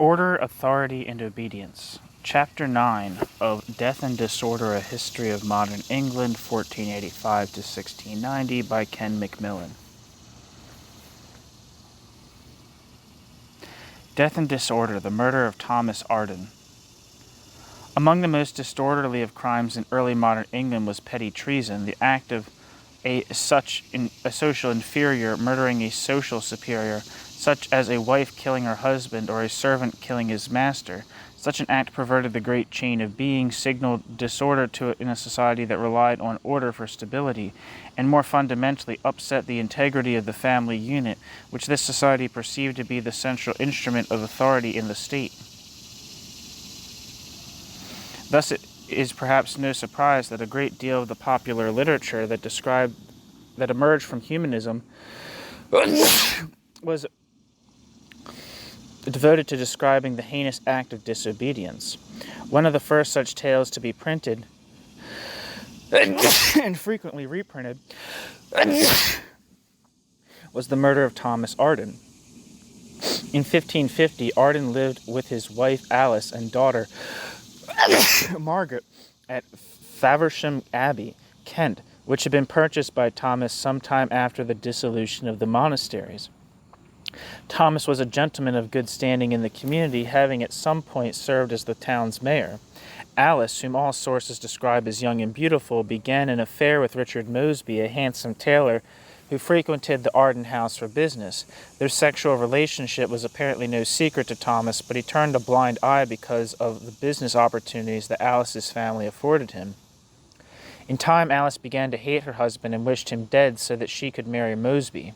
Order, Authority, and Obedience. Chapter 9 of Death and Disorder, A History of Modern England, 1485 to 1690 by Ken Macmillan. Death and Disorder, the Murder of Thomas Arden. Among the most disorderly of crimes in early modern England was petty treason, the act of a social inferior murdering a social superior, such as a wife killing her husband or a servant killing his master. Such an act perverted the great chain of being, signaled disorder in a society that relied on order for stability, and more fundamentally upset the integrity of the family unit, which this society perceived to be the central instrument of authority in the state. Thus it is perhaps no surprise that a great deal of the popular literature that emerged from humanism was devoted to describing the heinous act of disobedience. One of the first such tales to be printed and frequently reprinted was the murder of Thomas Arden. In 1550, Arden lived with his wife Alice and daughter Margaret at Faversham Abbey, Kent, which had been purchased by Thomas some time after the dissolution of the monasteries. Thomas was a gentleman of good standing in the community, having at some point served as the town's mayor. Alice, whom all sources describe as young and beautiful, began an affair with Richard Mosby, a handsome tailor who frequented the Arden house for business. Their sexual relationship was apparently no secret to Thomas, but he turned a blind eye because of the business opportunities that Alice's family afforded him. In time, Alice began to hate her husband and wished him dead so that she could marry Mosby.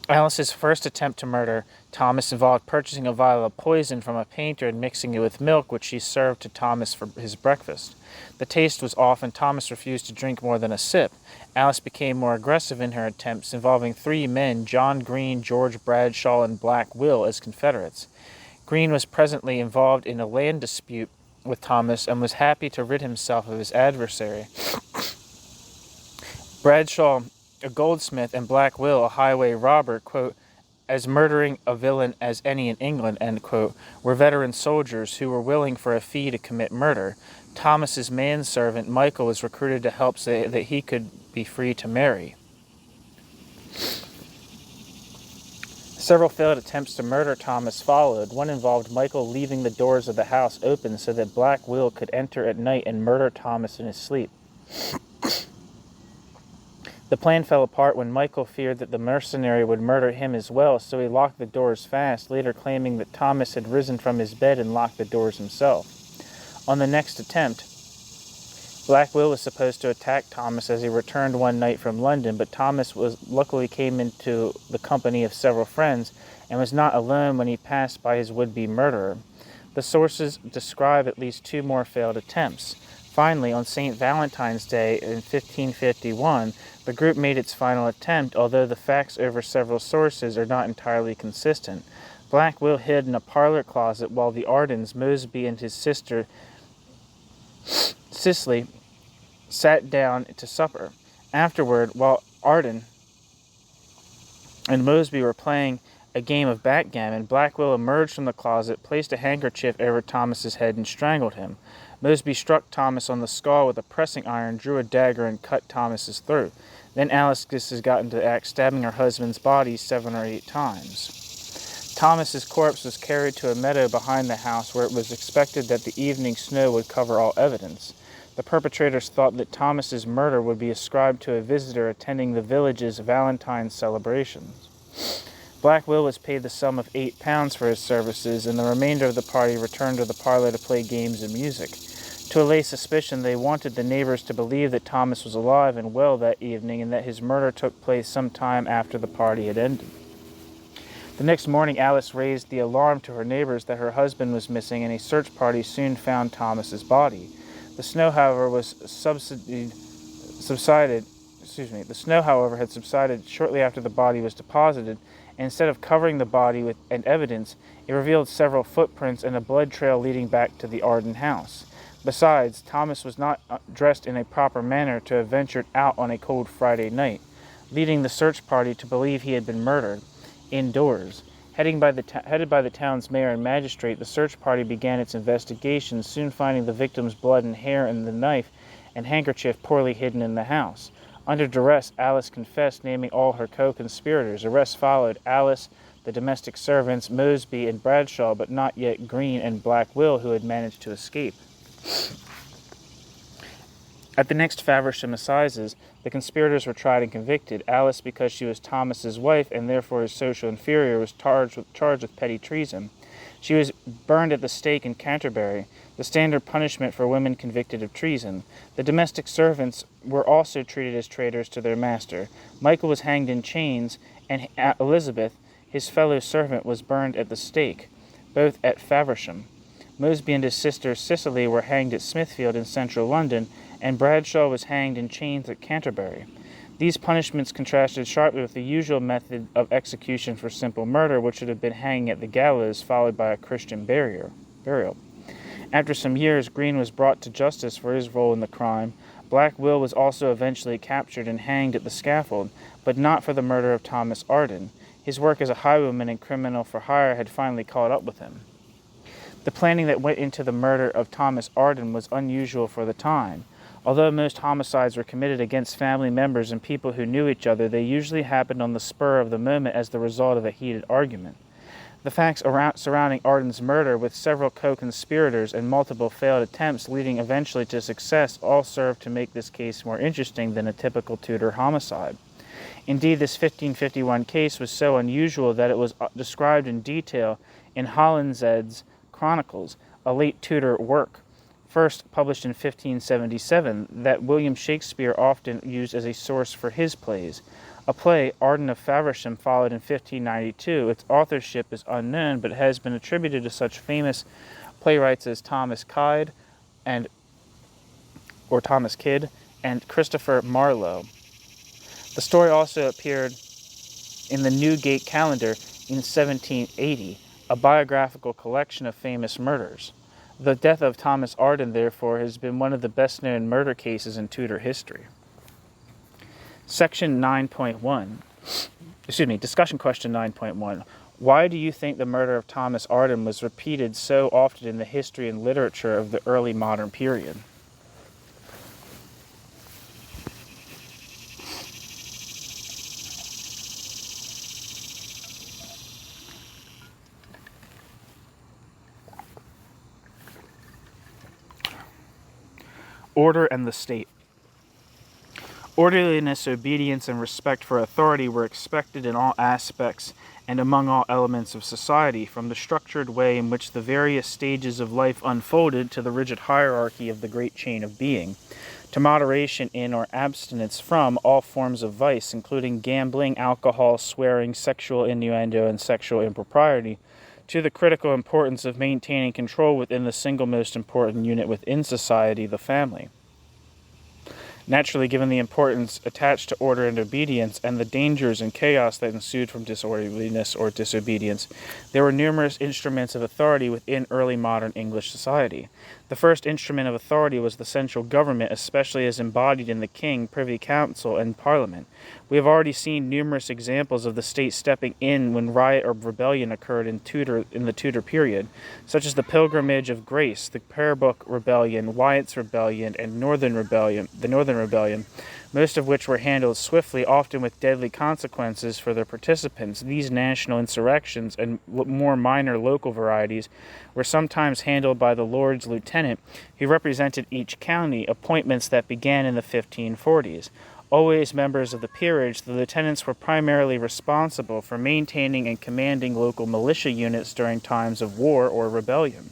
Alice's first attempt to murder Thomas involved purchasing a vial of poison from a painter and mixing it with milk, which she served to Thomas for his breakfast. The taste was off, and Thomas refused to drink more than a sip. Alice became more aggressive in her attempts, involving three men, John Green, George Bradshaw, and Black Will, as confederates. Green was presently involved in a land dispute with Thomas and was happy to rid himself of his adversary. Bradshaw, a goldsmith, and Black Will, a highway robber, quote, as murdering a villain as any in England, end quote, were veteran soldiers who were willing for a fee to commit murder. Thomas's manservant, Michael, was recruited to help so that he could be free to marry. Several failed attempts to murder Thomas followed. One involved Michael leaving the doors of the house open so that Black Will could enter at night and murder Thomas in his sleep. The plan fell apart when Michael feared that the mercenary would murder him as well, so he locked the doors fast, later claiming that Thomas had risen from his bed and locked the doors himself. On the next attempt, Black Will was supposed to attack Thomas as he returned one night from London, but Thomas luckily came into the company of several friends and was not alone when he passed by his would-be murderer. The sources describe at least two more failed attempts. Finally, on St. Valentine's Day in 1551, the group made its final attempt, although the facts over several sources are not entirely consistent. Black Will hid in a parlor closet while the Ardens, Mosby and his sister Cicely, sat down to supper. Afterward, while Arden and Mosby were playing a game of backgammon, Black Will emerged from the closet, placed a handkerchief over Thomas's head, and strangled him. Mosby struck Thomas on the skull with a pressing iron, drew a dagger, and cut Thomas's throat. Then Alice got into the act, stabbing her husband's body 7 or 8 times. Thomas's corpse was carried to a meadow behind the house, where it was expected that the evening snow would cover all evidence. The perpetrators thought that Thomas's murder would be ascribed to a visitor attending the village's Valentine's celebrations. Black Will was paid the sum of £8 for his services, and the remainder of the party returned to the parlor to play games and music. To allay suspicion, they wanted the neighbors to believe that Thomas was alive and well that evening, and that his murder took place some time after the party had ended. The next morning, Alice raised the alarm to her neighbors that her husband was missing, and a search party soon found Thomas's body. The snow, however, had subsided shortly after the body was deposited, and instead of covering the body with evidence, it revealed several footprints and a blood trail leading back to the Arden house. Besides, Thomas was not dressed in a proper manner to have ventured out on a cold Friday night, leading the search party to believe he had been murdered indoors. Headed by the town's mayor and magistrate, the search party began its investigation, soon finding the victim's blood and hair and the knife and handkerchief poorly hidden in the house. Under duress, Alice confessed, naming all her co-conspirators. Arrests followed: Alice, the domestic servants, Mosby and Bradshaw, but not yet Green and Black Will, who had managed to escape. At the next Faversham Assizes, the conspirators were tried and convicted. Alice, because she was Thomas's wife and therefore his social inferior, was charged with petty treason. She was burned at the stake in Canterbury, the standard punishment for women convicted of treason. The domestic servants were also treated as traitors to their master. Michael was hanged in chains, and Elizabeth, his fellow servant, was burned at the stake, both at Faversham. Mosby and his sister Cicely were hanged at Smithfield in central London, and Bradshaw was hanged in chains at Canterbury. These punishments contrasted sharply with the usual method of execution for simple murder, which would have been hanging at the gallows, followed by a Christian burial. After some years, Green was brought to justice for his role in the crime. Black Will was also eventually captured and hanged at the scaffold, but not for the murder of Thomas Arden. His work as a highwayman and criminal for hire had finally caught up with him. The planning that went into the murder of Thomas Arden was unusual for the time. Although most homicides were committed against family members and people who knew each other, they usually happened on the spur of the moment as the result of a heated argument. The facts surrounding Arden's murder, with several co-conspirators and multiple failed attempts leading eventually to success, all served to make this case more interesting than a typical Tudor homicide. Indeed, this 1551 case was so unusual that it was described in detail in Holinshed's Chronicles, a late Tudor work, first published in 1577, that William Shakespeare often used as a source for his plays. A play, Arden of Faversham, followed in 1592. Its authorship is unknown, but has been attributed to such famous playwrights as Thomas Kydd and Christopher Marlowe. The story also appeared in the Newgate Calendar in 1780, a biographical collection of famous murders. The death of Thomas Arden, therefore, has been one of the best-known murder cases in Tudor history. Discussion question 9.1. Why do you think the murder of Thomas Arden was repeated so often in the history and literature of the early modern period? Order and the state. Orderliness, obedience, and respect for authority were expected in all aspects and among all elements of society, from the structured way in which the various stages of life unfolded to the rigid hierarchy of the great chain of being, to moderation in or abstinence from all forms of vice, including gambling, alcohol, swearing, sexual innuendo, and sexual impropriety, to the critical importance of maintaining control within the single most important unit within society, the family. Naturally, given the importance attached to order and obedience and the dangers and chaos that ensued from disorderliness or disobedience, there were numerous instruments of authority within early modern English society. The first instrument of authority was the central government, especially as embodied in the King, Privy Council, and Parliament. We have already seen numerous examples of the state stepping in when riot or rebellion occurred in the Tudor period, such as the Pilgrimage of Grace, the Prayer Book Rebellion, Wyatt's Rebellion, and the Northern Rebellion, most of which were handled swiftly, often with deadly consequences for their participants. These national insurrections and more minor local varieties were sometimes handled by the Lord's Lieutenant, who represented each county, appointments that began in the 1540s. Always members of the peerage, the lieutenants were primarily responsible for maintaining and commanding local militia units during times of war or rebellion.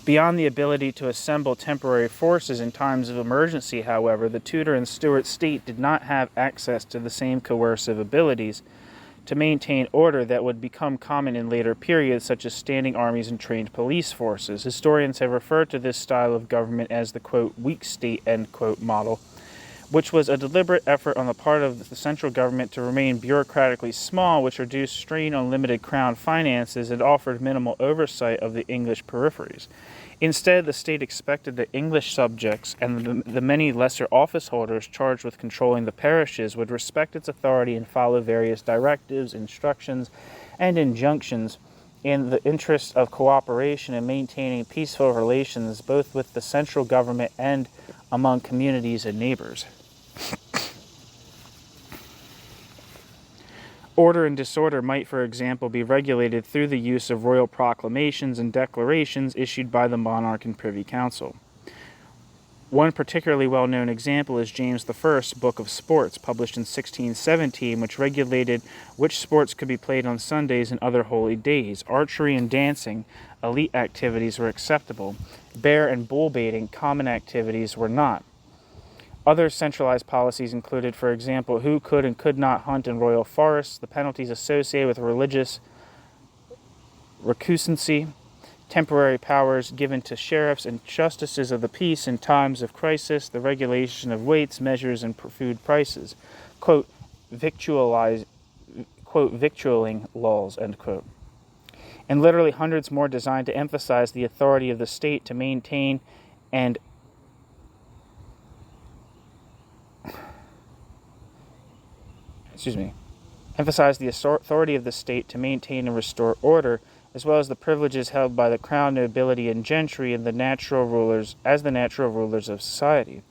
Beyond the ability to assemble temporary forces in times of emergency, however, the Tudor and Stuart state did not have access to the same coercive abilities to maintain order that would become common in later periods, such as standing armies and trained police forces. Historians have referred to this style of government as the, quote, weak state, end quote, model, which was a deliberate effort on the part of the central government to remain bureaucratically small, which reduced strain on limited crown finances and offered minimal oversight of the English peripheries. Instead, the state expected that English subjects and the many lesser office holders charged with controlling the parishes would respect its authority and follow various directives, instructions, and injunctions in the interest of cooperation and maintaining peaceful relations both with the central government and among communities and neighbors. Order and disorder might, for example, be regulated through the use of royal proclamations and declarations issued by the monarch and Privy Council. One particularly well-known example is James I's Book of Sports, published in 1617, which regulated which sports could be played on Sundays and other holy days. Archery and dancing, elite activities, were acceptable. Bear and bull baiting, common activities, were not. Other centralized policies included, for example, who could and could not hunt in royal forests, the penalties associated with religious recusancy, temporary powers given to sheriffs and justices of the peace in times of crisis, the regulation of weights, measures, and food prices, quote, victualling laws, end quote. And literally hundreds more designed to emphasize the authority of the state to maintain and emphasize the authority of the state to maintain and restore order, as well as the privileges held by the crown nobility and gentry and the natural rulers of society.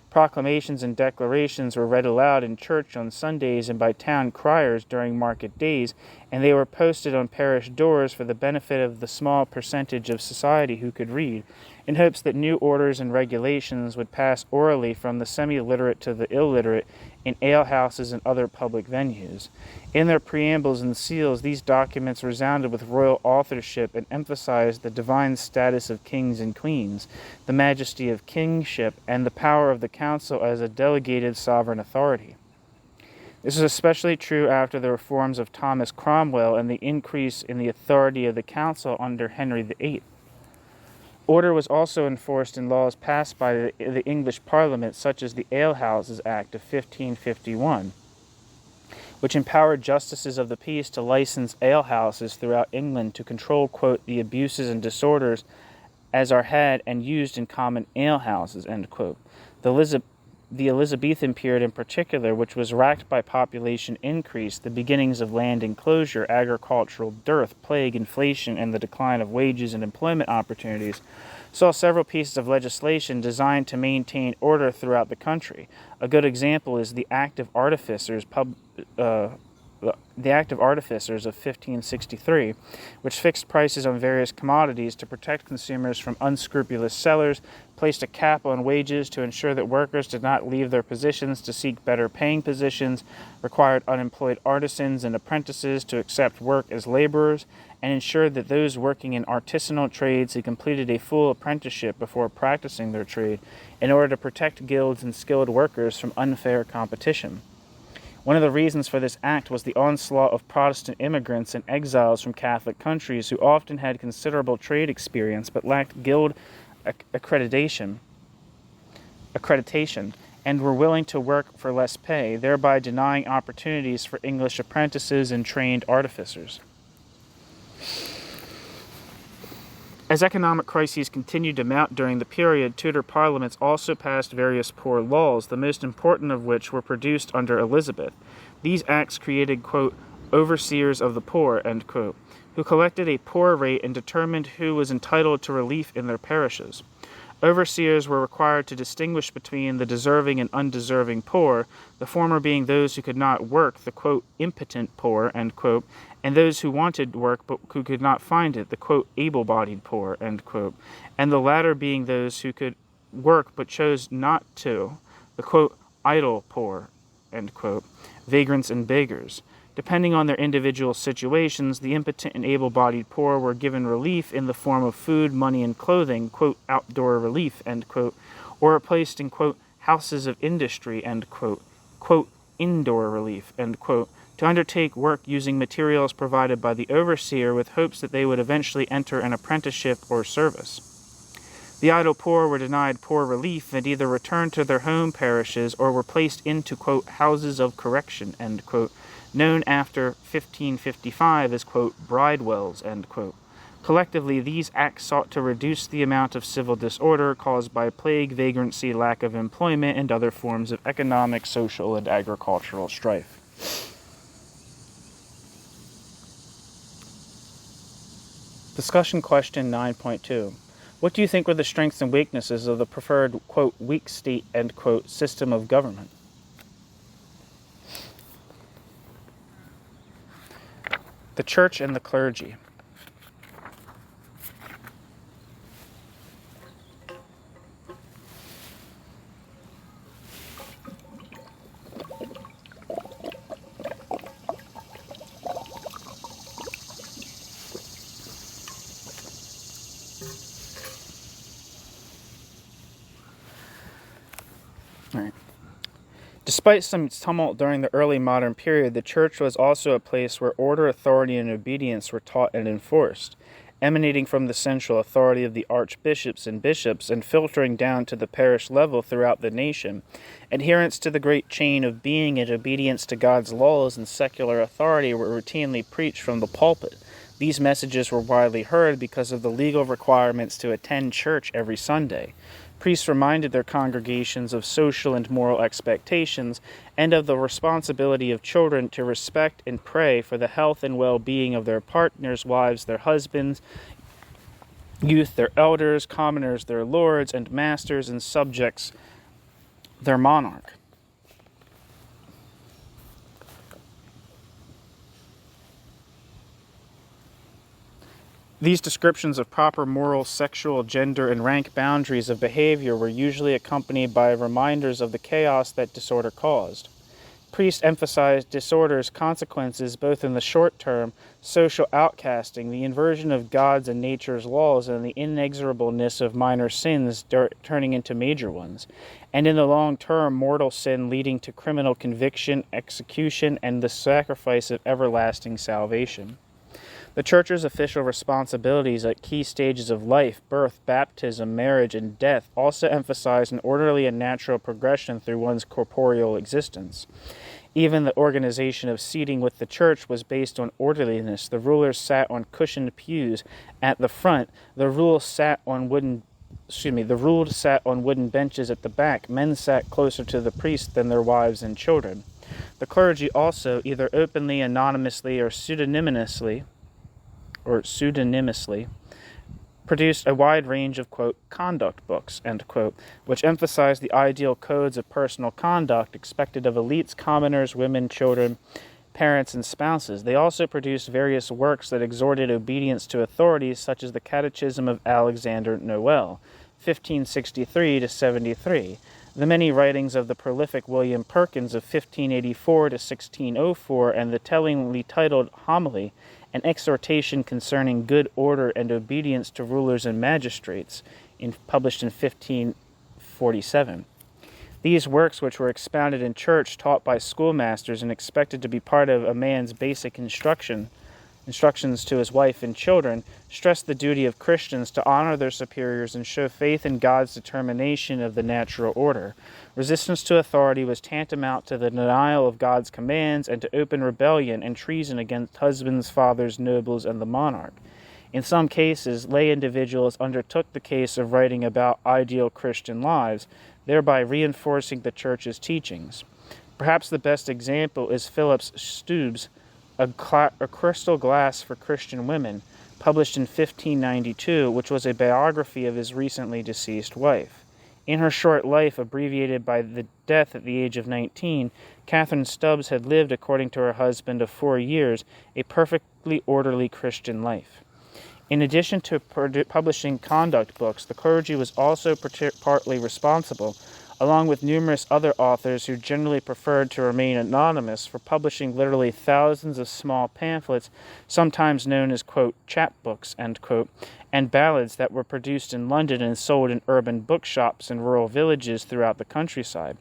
Proclamations and declarations were read aloud in church on Sundays and by town criers during market days, and they were posted on parish doors for the benefit of the small percentage of society who could read, in hopes that new orders and regulations would pass orally from the semi-literate to the illiterate in alehouses and other public venues. In their preambles and seals, these documents resounded with royal authorship and emphasized the divine status of kings and queens, the majesty of kingship, and the power of the council as a delegated sovereign authority. This is especially true after the reforms of Thomas Cromwell and the increase in the authority of the council under Henry VIII. Order was also enforced in laws passed by the English Parliament, such as the Alehouses Act of 1551, which empowered justices of the peace to license alehouses throughout England to control, quote, the abuses and disorders as are had and used in common alehouses, end quote. The Elizabethan period in particular, which was racked by population increase, the beginnings of land enclosure, agricultural dearth, plague, inflation, and the decline of wages and employment opportunities, saw several pieces of legislation designed to maintain order throughout the country. A good example is the Act of Artificers of 1563, which fixed prices on various commodities to protect consumers from unscrupulous sellers, placed a cap on wages to ensure that workers did not leave their positions to seek better paying positions, required unemployed artisans and apprentices to accept work as laborers, and ensured that those working in artisanal trades had completed a full apprenticeship before practicing their trade in order to protect guilds and skilled workers from unfair competition. One of the reasons for this act was the onslaught of Protestant immigrants and exiles from Catholic countries who often had considerable trade experience but lacked guild accreditation and were willing to work for less pay, thereby denying opportunities for English apprentices and trained artificers. As economic crises continued to mount during the period, Tudor parliaments also passed various poor laws, the most important of which were produced under Elizabeth. These acts created, quote, overseers of the poor, end quote, who collected a poor rate and determined who was entitled to relief in their parishes. Overseers were required to distinguish between the deserving and undeserving poor, the former being those who could not work, the, quote, impotent poor, end quote, and those who wanted work but who could not find it, the, quote, able-bodied poor, end quote, and the latter being those who could work but chose not to, the, quote, idle poor, end quote, vagrants and beggars. Depending on their individual situations, the impotent and able-bodied poor were given relief in the form of food, money, and clothing, quote, outdoor relief, end quote, or placed in, quote, houses of industry, end quote, indoor relief, end quote, to undertake work using materials provided by the overseer with hopes that they would eventually enter an apprenticeship or service. The idle poor were denied poor relief and either returned to their home parishes or were placed into, quote, houses of correction, end quote, known after 1555 as, quote, bridewells, end quote. Collectively, these acts sought to reduce the amount of civil disorder caused by plague, vagrancy, lack of employment, and other forms of economic, social, and agricultural strife. Discussion question 9.2. What do you think were the strengths and weaknesses of the preferred, quote, weak state, end quote, system of government? The church and the clergy. All right. Despite some tumult during the early modern period, the church was also a place where order, authority, and obedience were taught and enforced, emanating from the central authority of the archbishops and bishops and filtering down to the parish level throughout the nation. Adherence to the great chain of being and obedience to God's laws and secular authority were routinely preached from the pulpit. These messages were widely heard because of the legal requirements to attend church every Sunday. Priests reminded their congregations of social and moral expectations and of the responsibility of children to respect and pray for the health and well-being of their partners, wives, their husbands, youth, their elders, commoners, their lords and masters, and subjects, their monarch. These descriptions of proper moral, sexual, gender, and rank boundaries of behavior were usually accompanied by reminders of the chaos that disorder caused. Priests emphasized disorder's consequences both in the short term, social outcasting, the inversion of God's and nature's laws, and the inexorableness of minor sins turning into major ones, and in the long term, mortal sin leading to criminal conviction, execution, and the sacrifice of everlasting salvation. The Church's official responsibilities at key stages of life, birth, baptism, marriage, and death, also emphasized an orderly and natural progression through one's corporeal existence. Even the organization of seating with the Church was based on orderliness. The rulers sat on cushioned pews at the front. The ruled sat on wooden benches at the back. Men sat closer to the priest than their wives and children. The clergy also, either openly, anonymously, or pseudonymously, produced a wide range of, quote, conduct books, end quote, which emphasized the ideal codes of personal conduct expected of elites, commoners, women, children, parents, and spouses. They also produced various works that exhorted obedience to authorities, such as the Catechism of Alexander Noel, 1563 to 73, the many writings of the prolific William Perkins of 1584 to 1604, and the tellingly titled Homily, an exhortation concerning good order and obedience to rulers and magistrates, published in 1547. These works, which were expounded in church, taught by schoolmasters, and expected to be part of a man's basic instructions to his wife and children, stressed the duty of Christians to honor their superiors and show faith in God's determination of the natural order. Resistance to authority was tantamount to the denial of God's commands and to open rebellion and treason against husbands, fathers, nobles, and the monarch. In some cases, lay individuals undertook the case of writing about ideal Christian lives, thereby reinforcing the Church's teachings. Perhaps the best example is Philip Stubbs' A Crystal Glass for Christian Women, published in 1592, which was a biography of his recently deceased wife. In her short life, abbreviated by the death at the age of 19, Catherine Stubbs had lived, according to her husband of 4 years, a perfectly orderly Christian life. In addition to publishing conduct books, the clergy was also partly responsible, along with numerous other authors who generally preferred to remain anonymous, for publishing literally thousands of small pamphlets, sometimes known as, quote, chapbooks, end quote, and ballads that were produced in London and sold in urban bookshops in rural villages throughout the countryside.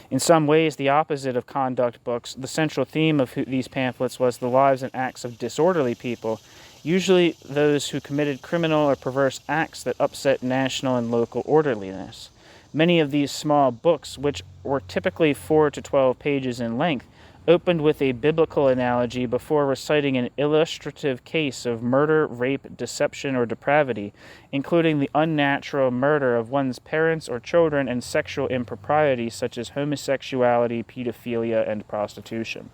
In some ways, the opposite of conduct books, the central theme of these pamphlets was the lives and acts of disorderly people, usually those who committed criminal or perverse acts that upset national and local orderliness. Many of these small books, which were typically 4 to 12 pages in length, opened with a biblical analogy before reciting an illustrative case of murder, rape, deception, or depravity, including the unnatural murder of one's parents or children and sexual impropriety such as homosexuality, pedophilia, and prostitution.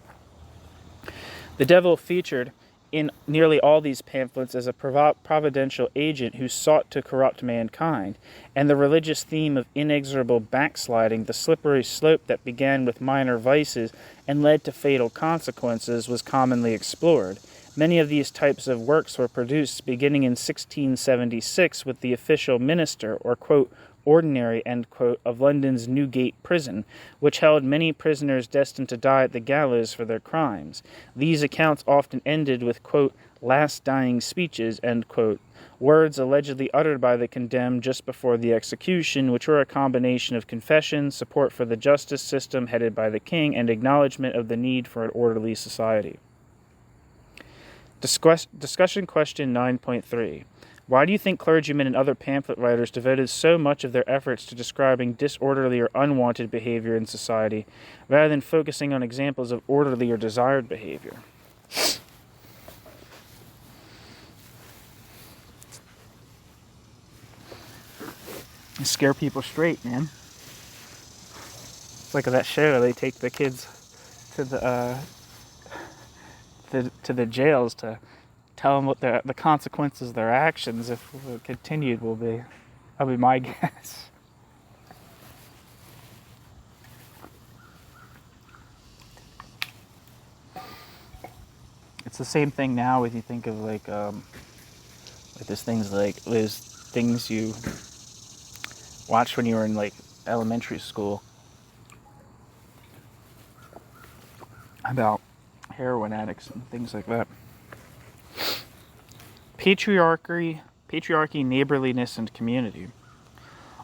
The devil featured in nearly all these pamphlets as a providential agent who sought to corrupt mankind, and the religious theme of inexorable backsliding, the slippery slope that began with minor vices and led to fatal consequences, was commonly explored. Many of these types of works were produced beginning in 1676 with the official minister, or, quote, ordinary, end quote, of London's Newgate prison, which held many prisoners destined to die at the gallows for their crimes. These accounts often ended with, quote, last dying speeches, end quote, words allegedly uttered by the condemned just before the execution, which were a combination of confession, support for the justice system headed by the king, and acknowledgement of the need for an orderly society. Discussion question 9.3. Why do you think clergymen and other pamphlet writers devoted so much of their efforts to describing disorderly or unwanted behavior in society, rather than focusing on examples of orderly or desired behavior? You scare people straight, man. It's like that show, they take the kids to the jails to tell them what the consequences of their actions, if continued, will be. That'll be my guess. It's the same thing now if you think of like there's things you watched when you were in like elementary school about heroin addicts and things like that. Patriarchy, neighborliness, and community.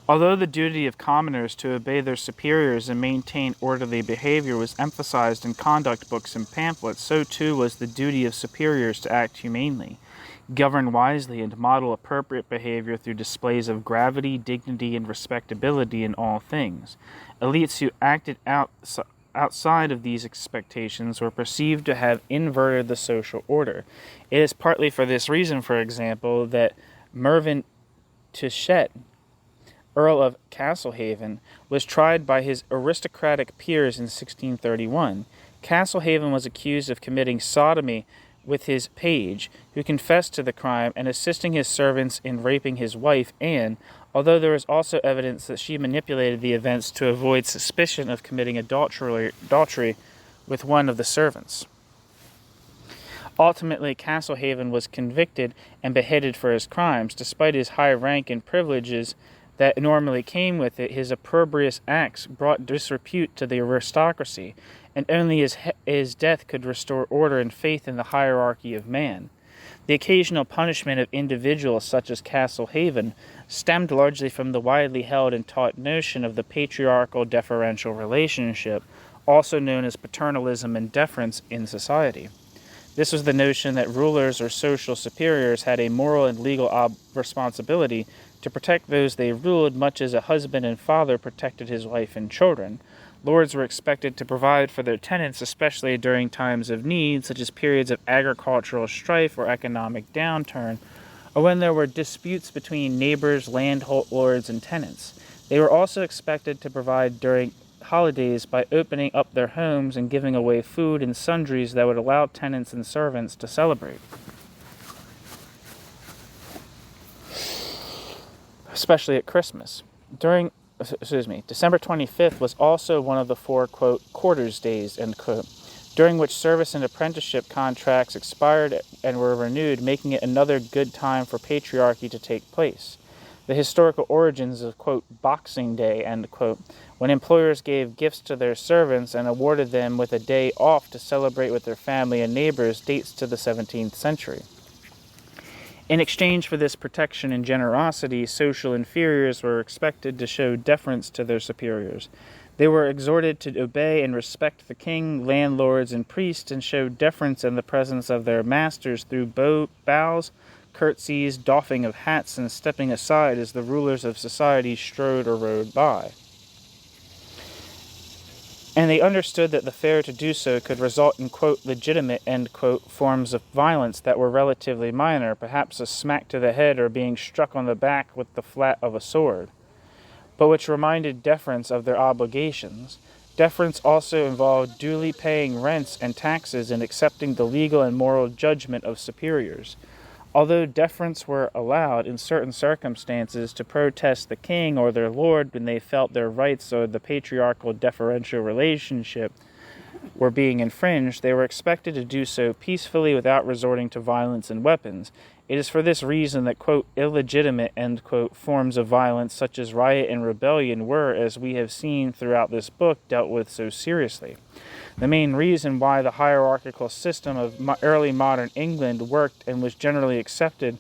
Although the duty of commoners to obey their superiors and maintain orderly behavior was emphasized in conduct books and pamphlets, so too was the duty of superiors to act humanely, govern wisely, and model appropriate behavior through displays of gravity, dignity, and respectability in all things. Elites who acted outside of these expectations were perceived to have inverted the social order. It is partly for this reason, for example, that Mervyn Touchet, Earl of Castlehaven, was tried by his aristocratic peers in 1631. Castlehaven was accused of committing sodomy with his page, who confessed to the crime and assisting his servants in raping his wife, Anne, although there is also evidence that she manipulated the events to avoid suspicion of committing adultery with one of the servants. Ultimately, Castlehaven was convicted and beheaded for his crimes. Despite his high rank and privileges that normally came with it, his opprobrious acts brought disrepute to the aristocracy, and only his death could restore order and faith in the hierarchy of man. The occasional punishment of individuals such as Castlehaven stemmed largely from the widely held and taught notion of the patriarchal deferential relationship, also known as paternalism and deference in society. This was the notion that rulers or social superiors had a moral and legal responsibility to protect those they ruled, much as a husband and father protected his wife and children. Lords were expected to provide for their tenants, especially during times of need, such as periods of agricultural strife or economic downturn, or when there were disputes between neighbors, landlords, and tenants. They were also expected to provide during holidays by opening up their homes and giving away food and sundries that would allow tenants and servants to celebrate. Especially at Christmas. December 25th was also one of the 4, quote, quarters days, end quote, during which service and apprenticeship contracts expired and were renewed, making it another good time for patriarchy to take place. The historical origins of, quote, Boxing Day, end quote, when employers gave gifts to their servants and awarded them with a day off to celebrate with their family and neighbors, dates to the 17th century. In exchange for this protection and generosity, social inferiors were expected to show deference to their superiors. They were exhorted to obey and respect the king, landlords, and priests, and show deference in the presence of their masters through bows, curtsies, doffing of hats, and stepping aside as the rulers of society strode or rode by. And they understood that the failure to do so could result in, quote, legitimate, end quote, forms of violence that were relatively minor, perhaps a smack to the head or being struck on the back with the flat of a sword, but which reminded deference of their obligations. Deference also involved duly paying rents and taxes and accepting the legal and moral judgment of superiors. Although deference were allowed in certain circumstances to protest the king or their lord when they felt their rights or the patriarchal deferential relationship were being infringed, they were expected to do so peacefully without resorting to violence and weapons. It is for this reason that, quote, illegitimate, end quote, forms of violence such as riot and rebellion were, as we have seen throughout this book, dealt with so seriously. The main reason why the hierarchical system of early modern England worked and was generally accepted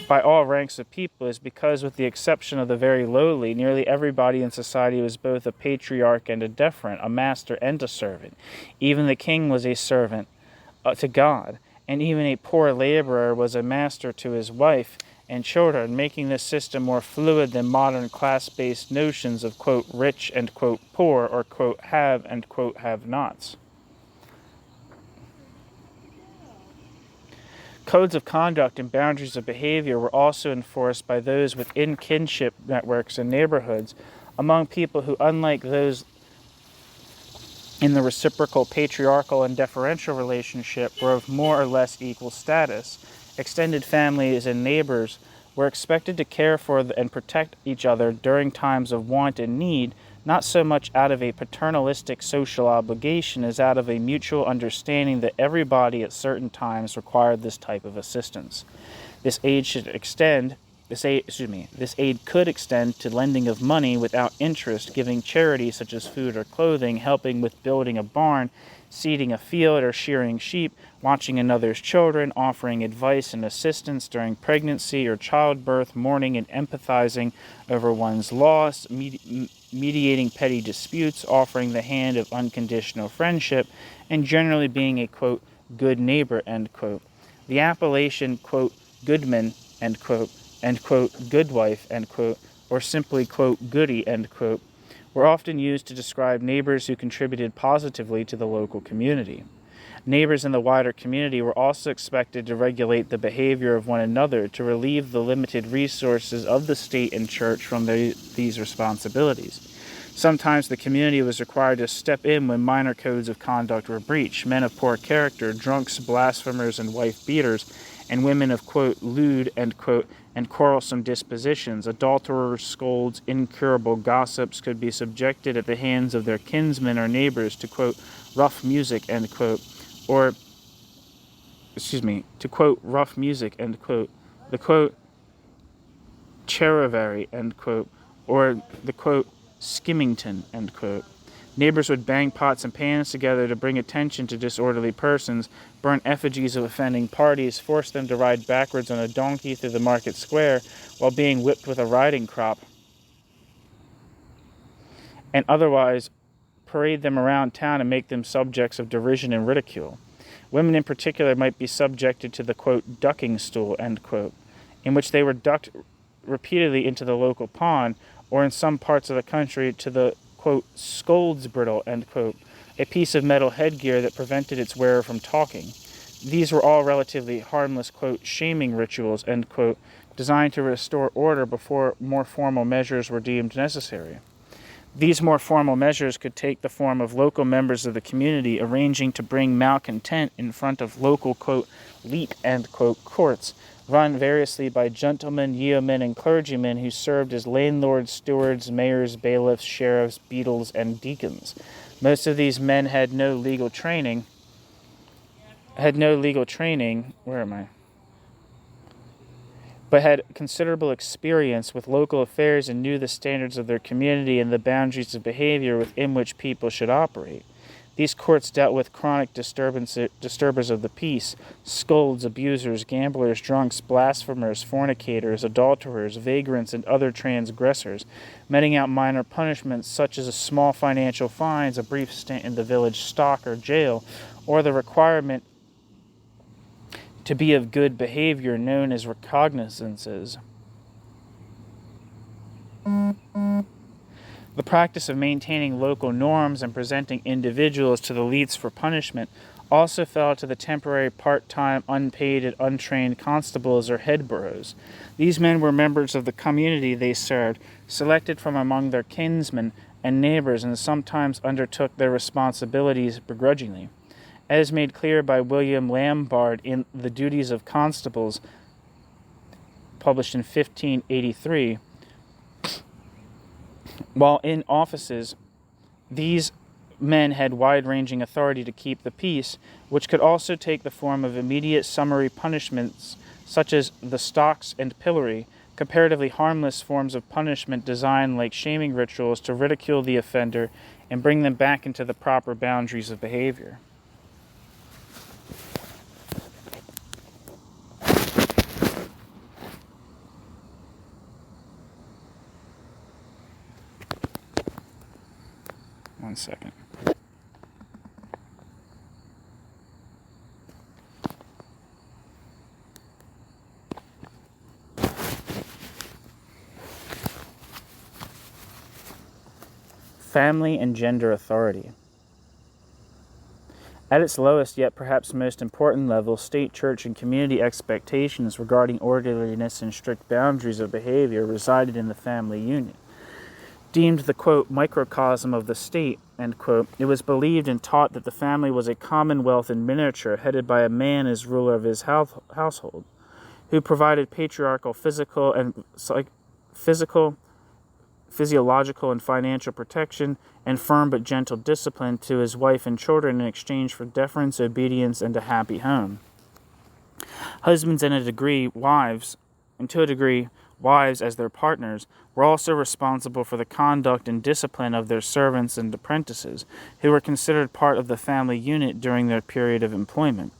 by all ranks of people is because, with the exception of the very lowly, nearly everybody in society was both a patriarch and a deferent, a master and a servant. Even the king was a servant to God, and even a poor laborer was a master to his wife and children, making this system more fluid than modern class-based notions of, quote, rich and, quote, poor, or, quote, have and, quote, have-nots. Codes of conduct and boundaries of behavior were also enforced by those within kinship networks and neighborhoods among people who, unlike those in the reciprocal patriarchal and deferential relationship, were of more or less equal status. Extended families and neighbors were expected to care for and protect each other during times of want and need, not so much out of a paternalistic social obligation as out of a mutual understanding that everybody at certain times required this type of assistance. This aid could extend to lending of money without interest, giving charity such as food or clothing, helping with building a barn, seeding a field or shearing sheep, watching another's children, offering advice and assistance during pregnancy or childbirth, mourning and empathizing over one's loss, mediating petty disputes, offering the hand of unconditional friendship, and generally being a, quote, good neighbor, end quote. The appellation, quote, goodman, end quote, and, quote, goodwife, end quote, or simply, quote, goody, end quote, were often used to describe neighbors who contributed positively to the local community. Neighbors in the wider community were also expected to regulate the behavior of one another to relieve the limited resources of the state and church from these responsibilities. Sometimes the community was required to step in when minor codes of conduct were breached. Men of poor character, drunks, blasphemers, and wife-beaters, and women of, quote, lewd, end quote, and quarrelsome dispositions, adulterers, scolds, incurable gossips could be subjected at the hands of their kinsmen or neighbors to, quote, rough music, end quote, to quote rough music, end quote, the quote charivari, end quote, or the quote skimmington, end quote. Neighbors would bang pots and pans together to bring attention to disorderly persons, burn effigies of offending parties, force them to ride backwards on a donkey through the market square while being whipped with a riding crop, and otherwise parade them around town and make them subjects of derision and ridicule. Women in particular might be subjected to the, quote, ducking stool, end quote, in which they were ducked repeatedly into the local pond, or in some parts of the country to the, quote, scold's bridle, end quote, a piece of metal headgear that prevented its wearer from talking. These were all relatively harmless, quote, shaming rituals, end quote, designed to restore order before more formal measures were deemed necessary. These more formal measures could take the form of local members of the community arranging to bring malcontent in front of local, quote, leet, end quote, courts, run variously by gentlemen, yeomen, and clergymen who served as landlords, stewards, mayors, bailiffs, sheriffs, beadles, and deacons. Most of these men had no legal training, but had considerable experience with local affairs and knew the standards of their community and the boundaries of behavior within which people should operate. These courts dealt with chronic disturbers of the peace, scolds, abusers, gamblers, drunks, blasphemers, fornicators, adulterers, vagrants, and other transgressors, meting out minor punishments such as a small financial fines, a brief stint in the village stock or jail, or the requirement to be of good behavior known as recognizances. The practice of maintaining local norms and presenting individuals to the leets for punishment also fell to the temporary, part-time, unpaid, and untrained constables or headboroughs. These men were members of the community they served, selected from among their kinsmen and neighbors, and sometimes undertook their responsibilities begrudgingly. As made clear by William Lambarde in The Duties of Constables, published in 1583, while in offices, these men had wide-ranging authority to keep the peace, which could also take the form of immediate summary punishments such as the stocks and pillory, comparatively harmless forms of punishment designed like shaming rituals to ridicule the offender and bring them back into the proper boundaries of behavior. One second. Family and gender authority. At its lowest, yet perhaps most important level, state, church, and community expectations regarding orderliness and strict boundaries of behavior resided in the family unit. Deemed the, quote, microcosm of the state, end quote, it was believed and taught that the family was a commonwealth in miniature, headed by a man as ruler of his household, who provided patriarchal physiological and financial protection, and firm but gentle discipline to his wife and children in exchange for deference, obedience, and a happy home. Husbands and to a degree, wives as their partners, were also responsible for the conduct and discipline of their servants and apprentices, who were considered part of the family unit during their period of employment.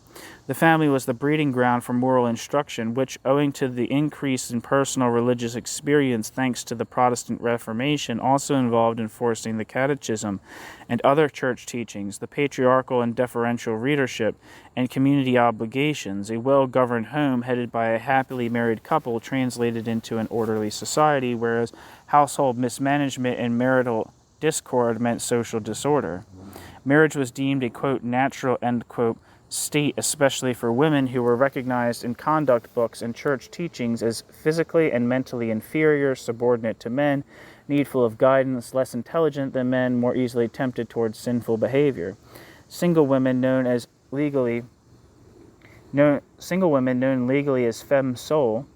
The family was the breeding ground for moral instruction, which, owing to the increase in personal religious experience thanks to the Protestant Reformation, also involved enforcing the catechism and other church teachings, the patriarchal and deferential readership, and community obligations. A well-governed home headed by a happily married couple translated into an orderly society, whereas household mismanagement and marital discord meant social disorder. Marriage was deemed a, quote, natural, end quote, state, especially for women who were recognized in conduct books and church teachings as physically and mentally inferior, subordinate to men, needful of guidance, less intelligent than men, more easily tempted towards sinful behavior. Single women known legally as femme sole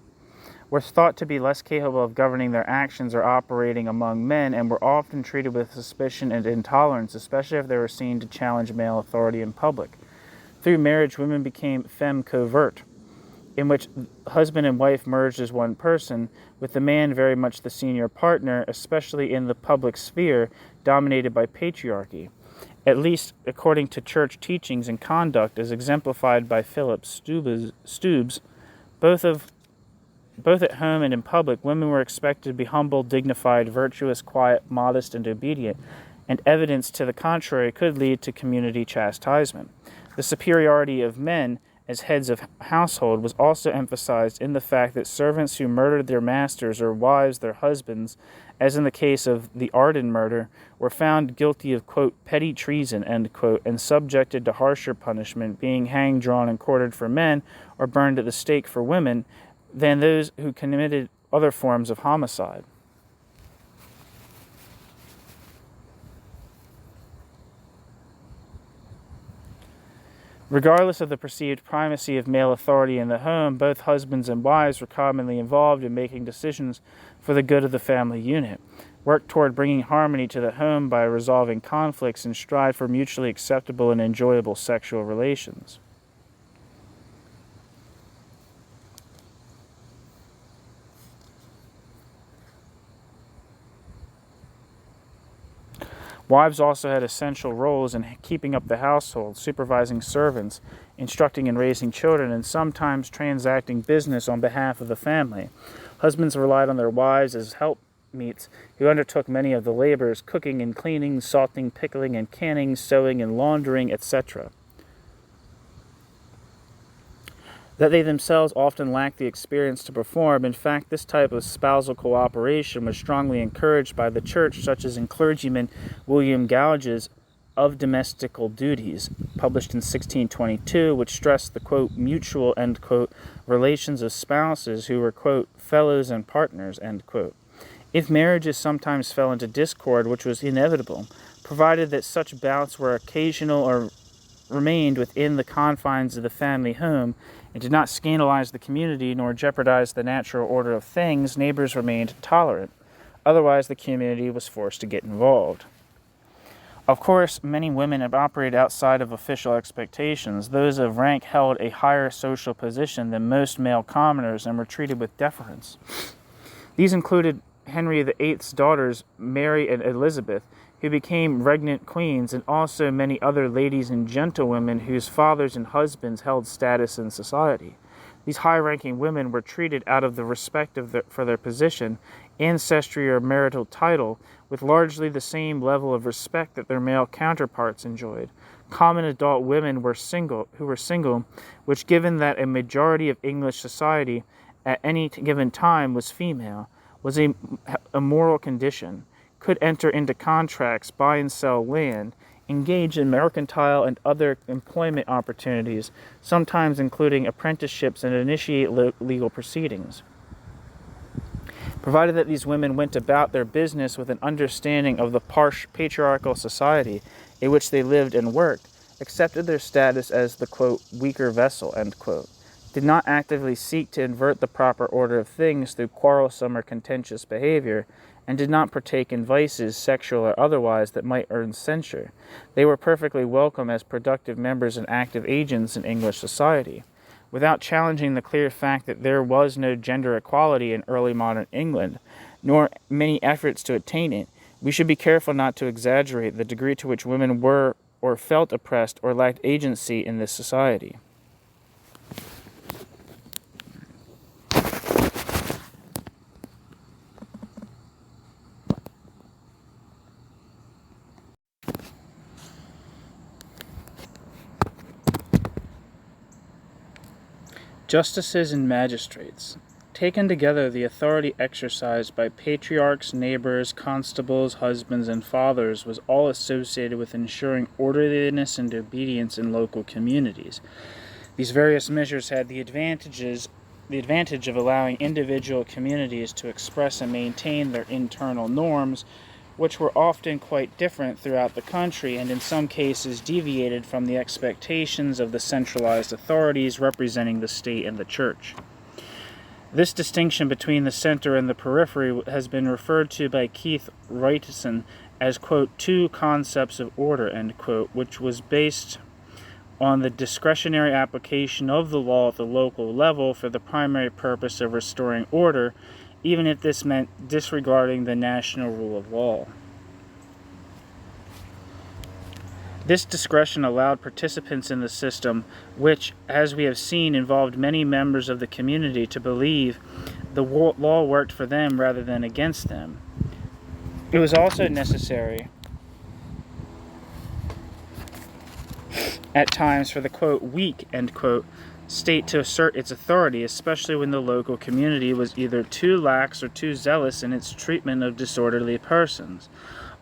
were thought to be less capable of governing their actions or operating among men, and were often treated with suspicion and intolerance, especially if they were seen to challenge male authority in public. Through marriage, women became femme covert, in which husband and wife merged as one person, with the man very much the senior partner, especially in the public sphere dominated by patriarchy, at least according to church teachings and conduct as exemplified by Philip Stubbs. Both at home and in public, women were expected to be humble, dignified, virtuous, quiet, modest, and obedient, and evidence to the contrary could lead to community chastisement. The superiority of men as heads of household was also emphasized in the fact that servants who murdered their masters or wives their husbands, as in the case of the Arden murder, were found guilty of, quote, petty treason, end quote, and subjected to harsher punishment, being hanged, drawn, and quartered for men, or burned at the stake for women, than those who committed other forms of homicide. Regardless of the perceived primacy of male authority in the home, both husbands and wives were commonly involved in making decisions for the good of the family unit, worked toward bringing harmony to the home by resolving conflicts, and strive for mutually acceptable and enjoyable sexual relations. Wives also had essential roles in keeping up the household, supervising servants, instructing and raising children, and sometimes transacting business on behalf of the family. Husbands relied on their wives as helpmeets who undertook many of the labors, cooking and cleaning, salting, pickling and canning, sewing and laundering, etc. That they themselves often lacked the experience to perform. In fact, this type of spousal cooperation was strongly encouraged by the church, such as in clergyman William Gouge's of Domestical Duties, published in 1622, which stressed the, quote, mutual, end quote, relations of spouses who were, quote, fellows and partners, end quote. If marriages sometimes fell into discord, which was inevitable, provided that such bouts were occasional or remained within the confines of the family home and did not scandalize the community nor jeopardize the natural order of things, neighbors remained tolerant. Otherwise, the community was forced to get involved. Of course, many women have operated outside of official expectations. Those of rank held a higher social position than most male commoners and were treated with deference. These included Henry VIII's daughters, Mary and Elizabeth, who became regnant queens, and also many other ladies and gentlewomen whose fathers and husbands held status in society. These high-ranking women were treated out of the respect for their position, ancestry, or marital title, with largely the same level of respect that their male counterparts enjoyed. Common adult women who were single, which, given that a majority of English society at any given time was female, was a moral condition, could enter into contracts, buy and sell land, engage in mercantile and other employment opportunities, sometimes including apprenticeships, and initiate legal proceedings. Provided that these women went about their business with an understanding of the patriarchal society in which they lived and worked, accepted their status as the, quote, weaker vessel, end quote, did not actively seek to invert the proper order of things through quarrelsome or contentious behavior, and did not partake in vices, sexual or otherwise, that might earn censure. They were perfectly welcome as productive members and active agents in English society. Without challenging the clear fact that there was no gender equality in early modern England, nor many efforts to attain it, we should be careful not to exaggerate the degree to which women were or felt oppressed or lacked agency in this society. Justices and magistrates. Taken together, the authority exercised by patriarchs, neighbors, constables, husbands, and fathers was all associated with ensuring orderliness and obedience in local communities. These various measures had the advantage of allowing individual communities to express and maintain their internal norms, which were often quite different throughout the country and in some cases deviated from the expectations of the centralized authorities representing the state and the church. This distinction between the center and the periphery has been referred to by Keith Wrightson as, quote, two concepts of order, end quote, which was based on the discretionary application of the law at the local level for the primary purpose of restoring order, even if this meant disregarding the national rule of law. This discretion allowed participants in the system, which, as we have seen, involved many members of the community, to believe the law worked for them rather than against them. It was also necessary at times for the, quote, weak, end quote, state to assert its authority, especially when the local community was either too lax or too zealous in its treatment of disorderly persons,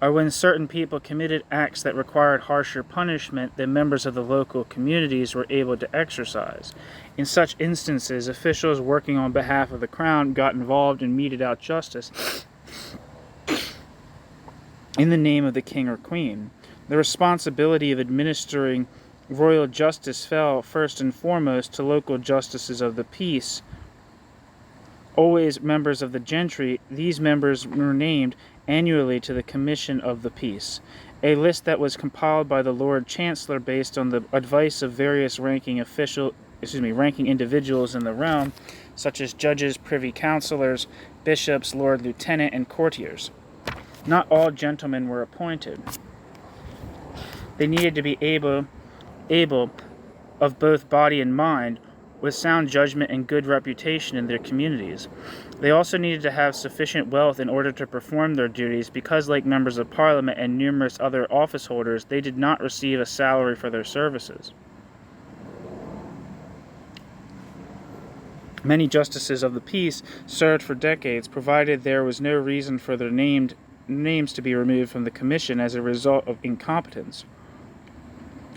or when certain people committed acts that required harsher punishment than members of the local communities were able to exercise. In such instances, officials working on behalf of the crown got involved and meted out justice in the name of the king or queen. The responsibility of administering royal justice fell first and foremost to local justices of the peace, always members of the gentry. These members were named annually to the Commission of the Peace, a list that was compiled by the Lord Chancellor based on the advice of various ranking individuals in the realm, such as judges, privy councillors, bishops, Lord Lieutenant, and courtiers. Not all gentlemen were appointed. They needed to be able of both body and mind, with sound judgment and good reputation in their communities. They also needed to have sufficient wealth in order to perform their duties, because, like members of Parliament and numerous other office holders, they did not receive a salary for their services. Many justices of the peace served for decades, provided there was no reason for their names to be removed from the commission as a result of incompetence.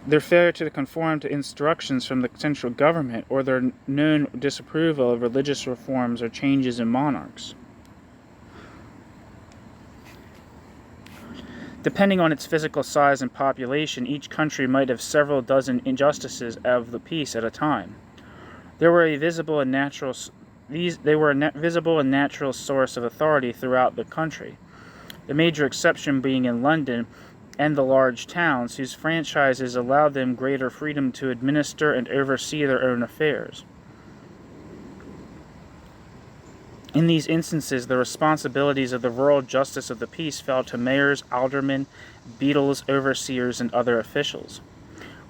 Their failure to conform to instructions from the central government, or their known disapproval of religious reforms or changes in monarchs. Depending on its physical size and population, each country might have several dozen justices of the peace at a time. They were a visible and natural source of authority throughout the country, the major exception being in London and the large towns, whose franchises allowed them greater freedom to administer and oversee their own affairs. In these instances, the responsibilities of the rural justice of the peace fell to mayors, aldermen, beadles, overseers, and other officials.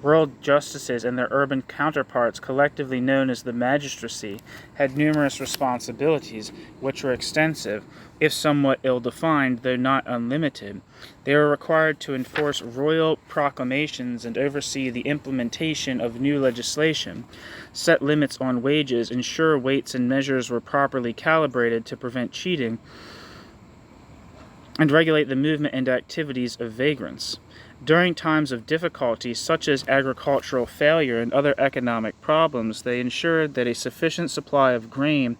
Rural justices and their urban counterparts, collectively known as the magistracy, had numerous responsibilities, which were extensive, if somewhat ill-defined, though not unlimited. They were required to enforce royal proclamations and oversee the implementation of new legislation, set limits on wages, ensure weights and measures were properly calibrated to prevent cheating, and regulate the movement and activities of vagrants. During times of difficulty, such as agricultural failure and other economic problems, they ensured that a sufficient supply of grain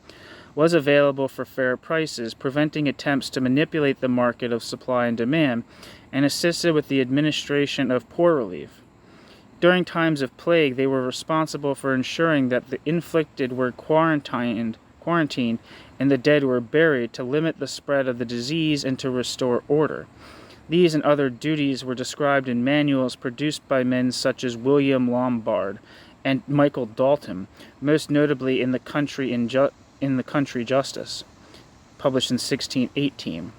was available for fair prices, preventing attempts to manipulate the market of supply and demand, and assisted with the administration of poor relief. During times of plague, they were responsible for ensuring that the inflicted were quarantined, and the dead were buried, to limit the spread of the disease and to restore order. These and other duties were described in manuals produced by men such as William Lombard and Michael Dalton, most notably in the Country Justice, published in 1618.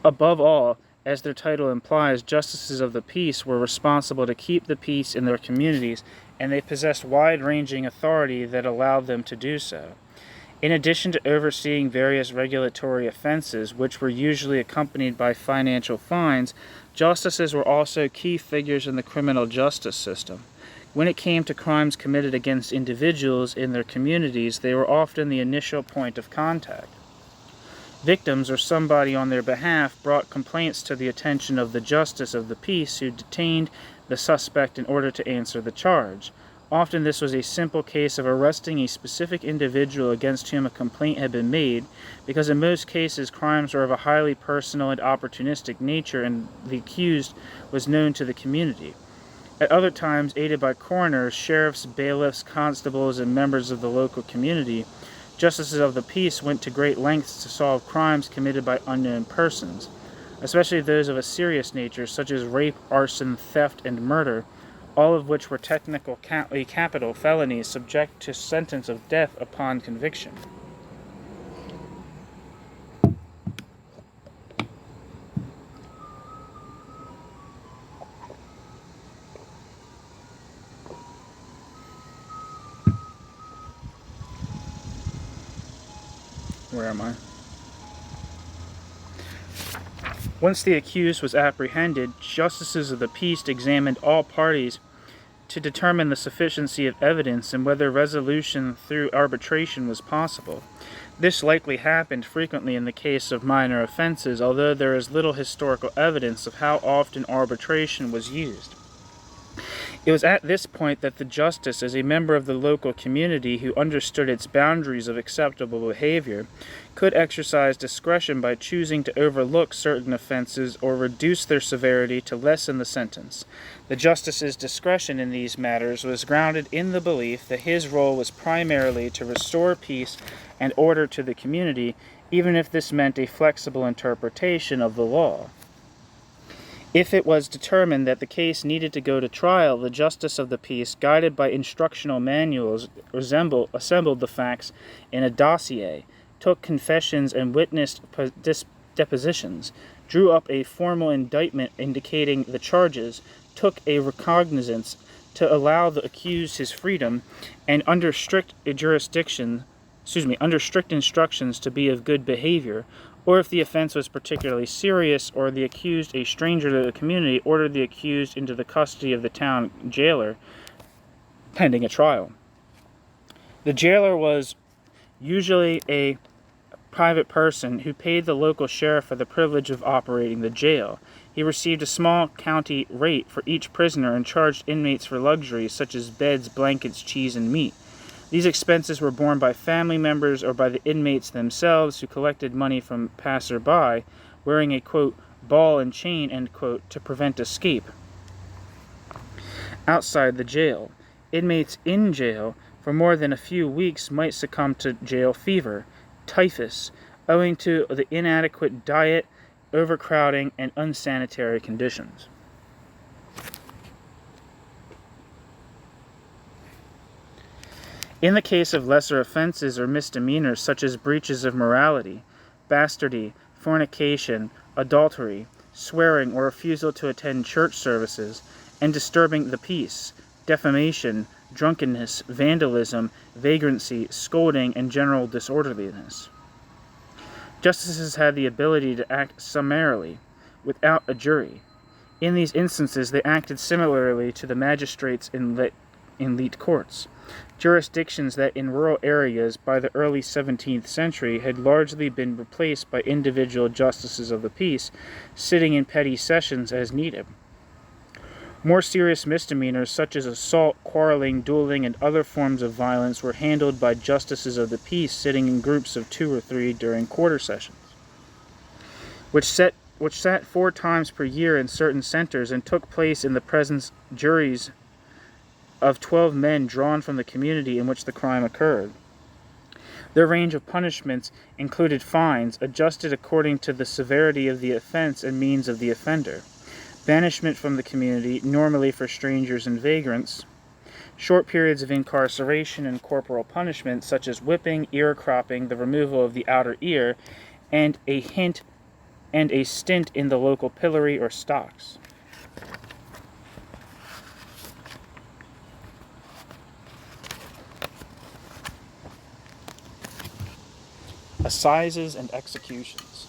Above all, as their title implies, justices of the peace were responsible to keep the peace in their communities, and they possessed wide-ranging authority that allowed them to do so. In addition to overseeing various regulatory offenses, which were usually accompanied by financial fines, justices were also key figures in the criminal justice system. When it came to crimes committed against individuals in their communities, they were often the initial point of contact. Victims, or somebody on their behalf, brought complaints to the attention of the justice of the peace, who detained the suspect in order to answer the charge. Often this was a simple case of arresting a specific individual against whom a complaint had been made, because in most cases crimes were of a highly personal and opportunistic nature, and the accused was known to the community. At other times, aided by coroners, sheriffs, bailiffs, constables, and members of the local community, justices of the peace went to great lengths to solve crimes committed by unknown persons, especially those of a serious nature, such as rape, arson, theft, and murder, all of which were technically capital felonies subject to sentence of death upon conviction. Where am I? Once the accused was apprehended, justices of the peace examined all parties to determine the sufficiency of evidence and whether resolution through arbitration was possible. This likely happened frequently in the case of minor offenses, although there is little historical evidence of how often arbitration was used. It was at this point that the justice, as a member of the local community who understood its boundaries of acceptable behavior, could exercise discretion by choosing to overlook certain offenses or reduce their severity to lessen the sentence. The justice's discretion in these matters was grounded in the belief that his role was primarily to restore peace and order to the community, even if this meant a flexible interpretation of the law. If it was determined that the case needed to go to trial, the justice of the peace, guided by instructional manuals, assembled the facts in a dossier, took confessions and witnessed depositions, drew up a formal indictment indicating the charges, took a recognizance to allow the accused his freedom, and under strict instructions to be of good behavior, or if the offense was particularly serious or the accused a stranger to the community, ordered the accused into the custody of the town jailer pending a trial. The jailer was usually a private person who paid the local sheriff for the privilege of operating the jail. He received a small county rate for each prisoner and charged inmates for luxuries such as beds, blankets, cheese, and meat. These expenses were borne by family members or by the inmates themselves, who collected money from passer-by, wearing a, quote, ball and chain, end quote, to prevent escape. Outside the jail, inmates in jail for more than a few weeks might succumb to jail fever, typhus, owing to the inadequate diet, overcrowding, and unsanitary conditions. In the case of lesser offenses or misdemeanors such as breaches of morality, bastardy, fornication, adultery, swearing or refusal to attend church services, and disturbing the peace, defamation, drunkenness, vandalism, vagrancy, scolding, and general disorderliness. Justices had the ability to act summarily, without a jury. In these instances, they acted similarly to the magistrates in elite courts. Jurisdictions that in rural areas by the early 17th century had largely been replaced by individual justices of the peace, sitting in petty sessions as needed. More serious misdemeanors such as assault, quarreling, dueling, and other forms of violence were handled by justices of the peace sitting in groups of 2 or 3 during quarter sessions, which sat 4 times per year in certain centers and took place in the presence juries of 12 men drawn from the community in which the crime occurred. Their range of punishments included fines, adjusted according to the severity of the offense and means of the offender, banishment from the community, normally for strangers and vagrants, short periods of incarceration and corporal punishment such as whipping, ear cropping, the removal of the outer ear, and a stint in the local pillory or stocks. Assizes and executions.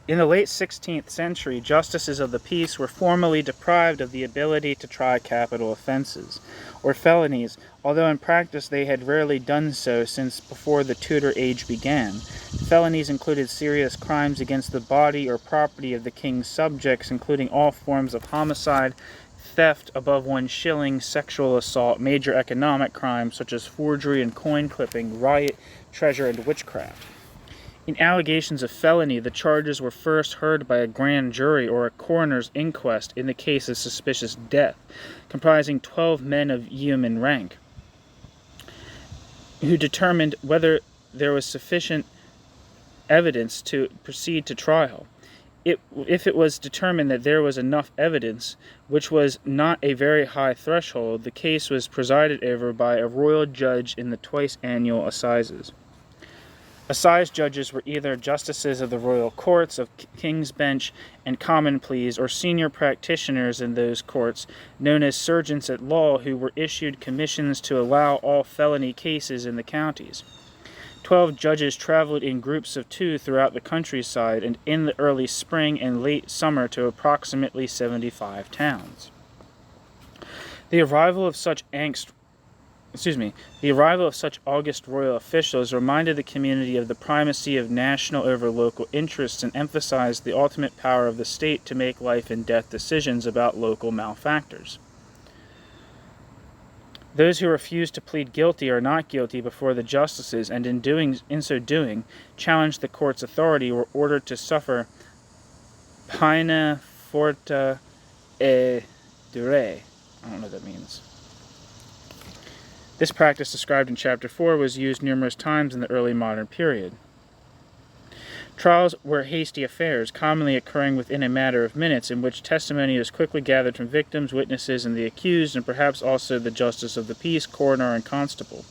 In the late 16th century, justices of the peace were formally deprived of the ability to try capital offenses, or felonies, although in practice they had rarely done so since before the Tudor age began. Felonies included serious crimes against the body or property of the king's subjects, including all forms of homicide, theft above 1 shilling, sexual assault, major economic crimes such as forgery and coin clipping, riot, treasure, and witchcraft. In allegations of felony, the charges were first heard by a grand jury or a coroner's inquest in the case of suspicious death, comprising 12 men of yeoman rank, who determined whether there was sufficient evidence to proceed to trial. If it was determined that there was enough evidence, which was not a very high threshold, the case was presided over by a royal judge in the twice-annual assizes. Assize judges were either justices of the royal courts of King's Bench and Common Pleas, or senior practitioners in those courts, known as serjeants at law, who were issued commissions to allow all felony cases in the counties. 12 judges traveled in groups of 2 throughout the countryside and in the early spring and late summer to approximately 75 towns. The arrival of such august royal officials reminded the community of the primacy of national over local interests and emphasized the ultimate power of the state to make life and death decisions about local malefactors. Those who refused to plead guilty or not guilty before the justices, and in so doing, challenged the court's authority, were ordered to suffer pena forte et dure. I don't know what that means. This practice described in Chapter 4 was used numerous times in the early modern period. Trials were hasty affairs, commonly occurring within a matter of minutes, in which testimony was quickly gathered from victims, witnesses, and the accused, and perhaps also the justice of the peace, coroner, and constable.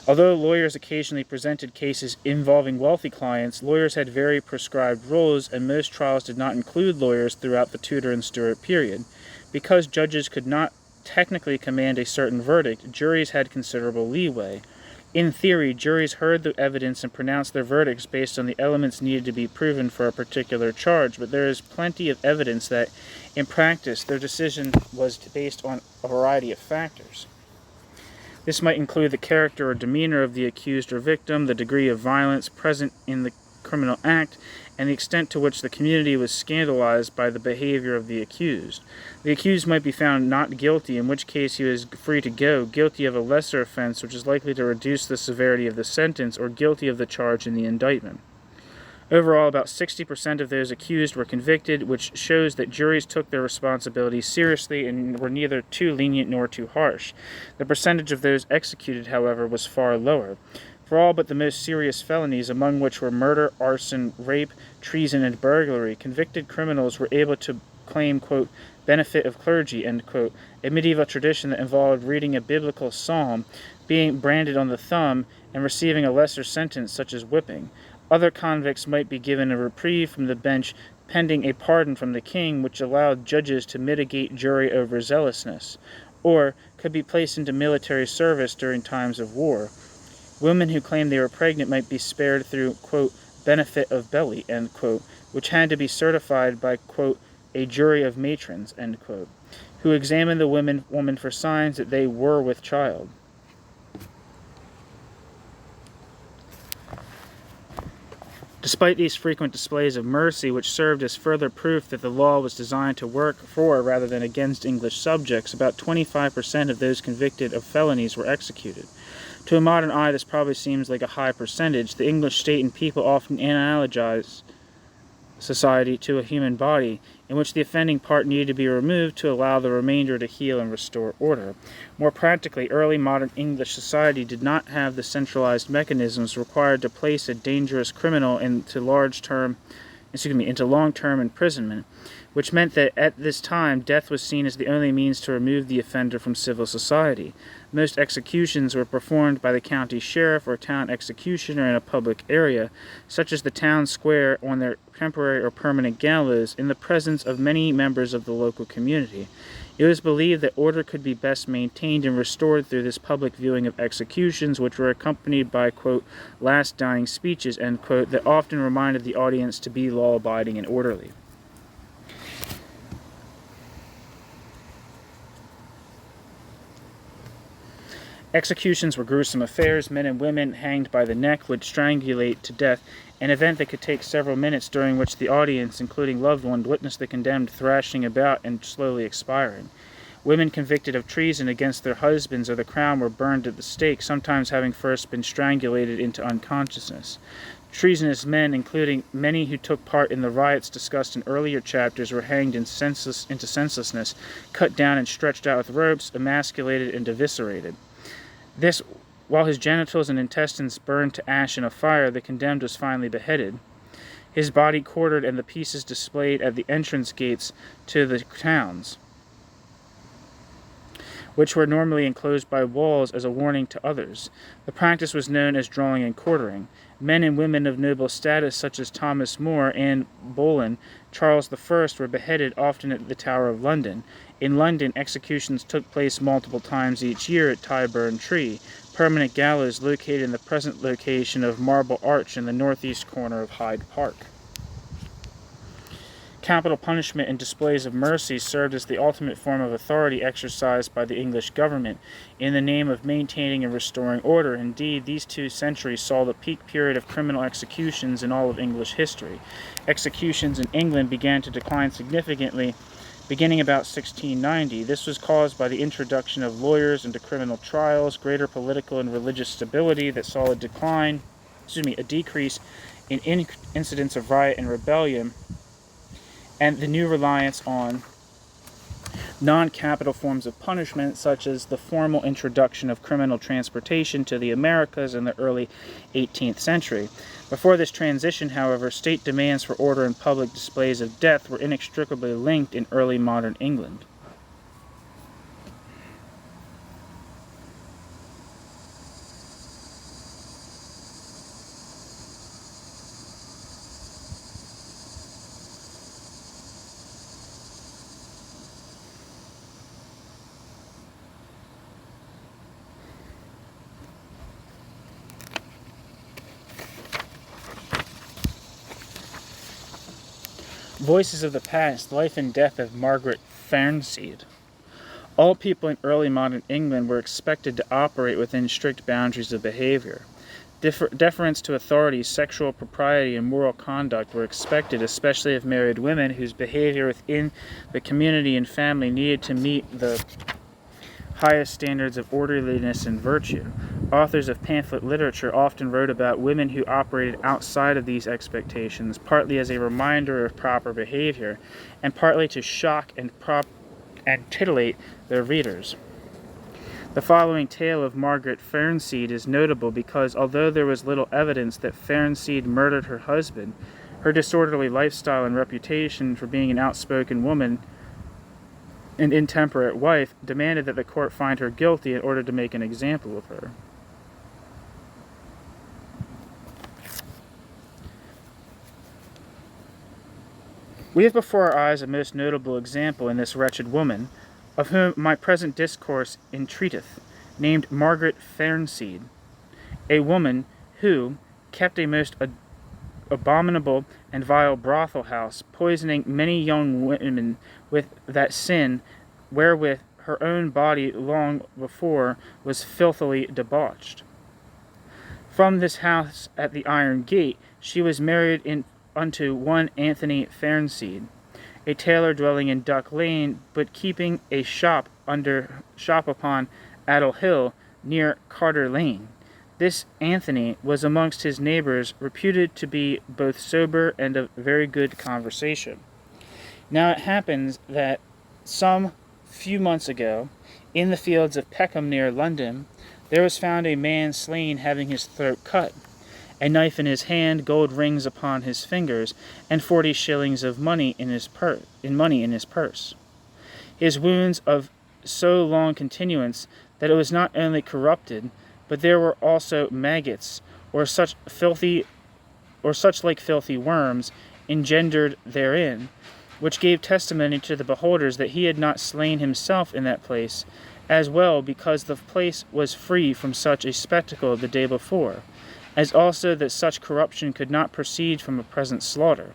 Although lawyers occasionally presented cases involving wealthy clients, lawyers had very prescribed roles, and most trials did not include lawyers throughout the Tudor and Stuart period. Because judges could not technically command a certain verdict, juries had considerable leeway. In theory, juries heard the evidence and pronounced their verdicts based on the elements needed to be proven for a particular charge, but there is plenty of evidence that, in practice, their decision was based on a variety of factors. This might include the character or demeanor of the accused or victim, the degree of violence present in the criminal act, and the extent to which the community was scandalized by the behavior of the accused. The accused might be found not guilty, in which case he was free to go, guilty of a lesser offense which is likely to reduce the severity of the sentence, or guilty of the charge in the indictment. Overall, about 60% of those accused were convicted, which shows that juries took their responsibilities seriously and were neither too lenient nor too harsh. The percentage of those executed, however, was far lower. For all but the most serious felonies, among which were murder, arson, rape, treason, and burglary, convicted criminals were able to claim, quote, benefit of clergy, end quote, a medieval tradition that involved reading a biblical psalm, being branded on the thumb, and receiving a lesser sentence such as whipping. Other convicts might be given a reprieve from the bench pending a pardon from the king, which allowed judges to mitigate jury overzealousness, or could be placed into military service during times of war. Women who claimed they were pregnant might be spared through, quote, benefit of belly, end quote, which had to be certified by, quote, a jury of matrons, end quote, who examined the woman for signs that they were with child. Despite these frequent displays of mercy, which served as further proof that the law was designed to work for rather than against English subjects, about 25% of those convicted of felonies were executed. To a modern eye, this probably seems like a high percentage. The English state and people often analogize society to a human body, in which the offending part needed to be removed to allow the remainder to heal and restore order. More practically, early modern English society did not have the centralized mechanisms required to place a dangerous criminal into long-term imprisonment, which meant that at this time death was seen as the only means to remove the offender from civil society. Most executions were performed by the county sheriff or town executioner in a public area, such as the town square, on their temporary or permanent gallows, in the presence of many members of the local community. It was believed that order could be best maintained and restored through this public viewing of executions, which were accompanied by, quote, last dying speeches, end quote, that often reminded the audience to be law-abiding and orderly. Executions were gruesome affairs. Men and women hanged by the neck would strangulate to death, an event that could take several minutes, during which the audience, including loved ones, witnessed the condemned thrashing about and slowly expiring. Women convicted of treason against their husbands or the crown were burned at the stake, sometimes having first been strangulated into unconsciousness. Treasonous men, including many who took part in the riots discussed in earlier chapters, were hanged into senselessness, cut down and stretched out with ropes, emasculated and eviscerated. This, while his genitals and intestines burned to ash in a fire, the condemned was finally beheaded. His body quartered and the pieces displayed at the entrance gates to the towns, which were normally enclosed by walls as a warning to others. The practice was known as drawing and quartering. Men and women of noble status, such as Thomas More, Anne Boleyn, Charles I, were beheaded, often at the Tower of London. In London, executions took place multiple times each year at Tyburn Tree, permanent gallows located in the present location of Marble Arch in the northeast corner of Hyde Park. Capital punishment and displays of mercy served as the ultimate form of authority exercised by the English government in the name of maintaining and restoring order. Indeed, these 2 centuries saw the peak period of criminal executions in all of English history. Executions in England began to decline significantly beginning about 1690. This was caused by the introduction of lawyers into criminal trials, greater political and religious stability that saw a decrease in incidents of riot and rebellion, and the new reliance on non-capital forms of punishment, such as the formal introduction of criminal transportation to the Americas in the early 18th century. Before this transition, however, state demands for order and public displays of death were inextricably linked in early modern England. Voices of the Past, Life and Death of Margaret Fernseed. All people in early modern England were expected to operate within strict boundaries of behavior. Deference to authority, sexual propriety, and moral conduct were expected, especially of married women whose behavior within the community and family needed to meet the highest standards of orderliness and virtue. Authors of pamphlet literature often wrote about women who operated outside of these expectations, partly as a reminder of proper behavior, and partly to shock and titillate their readers. The following tale of Margaret Fernseed is notable because, although there was little evidence that Fernseed murdered her husband, her disorderly lifestyle and reputation for being an outspoken woman and intemperate wife demanded that the court find her guilty in order to make an example of her. We have before our eyes a most notable example in this wretched woman, of whom my present discourse entreateth, named Margaret Fernseed, a woman who kept a most abominable and vile brothel house, poisoning many young women with that sin wherewith her own body long before was filthily debauched. From this house at the Iron Gate she was married unto one Anthony Fernseed, a tailor dwelling in Duck Lane, but keeping a shop upon Addle Hill near Carter Lane. This Anthony was amongst his neighbors reputed to be both sober and of very good conversation. Now it happens that some few months ago, in the fields of Peckham near London, there was found a man slain having his throat cut, a knife in his hand, gold rings upon his fingers, and 40 shillings of money in his purse. His wounds of so long continuance that it was not only corrupted, but there were also maggots, or such like filthy worms, engendered therein, which gave testimony to the beholders that he had not slain himself in that place, as well because the place was free from such a spectacle the day before, as also that such corruption could not proceed from a present slaughter.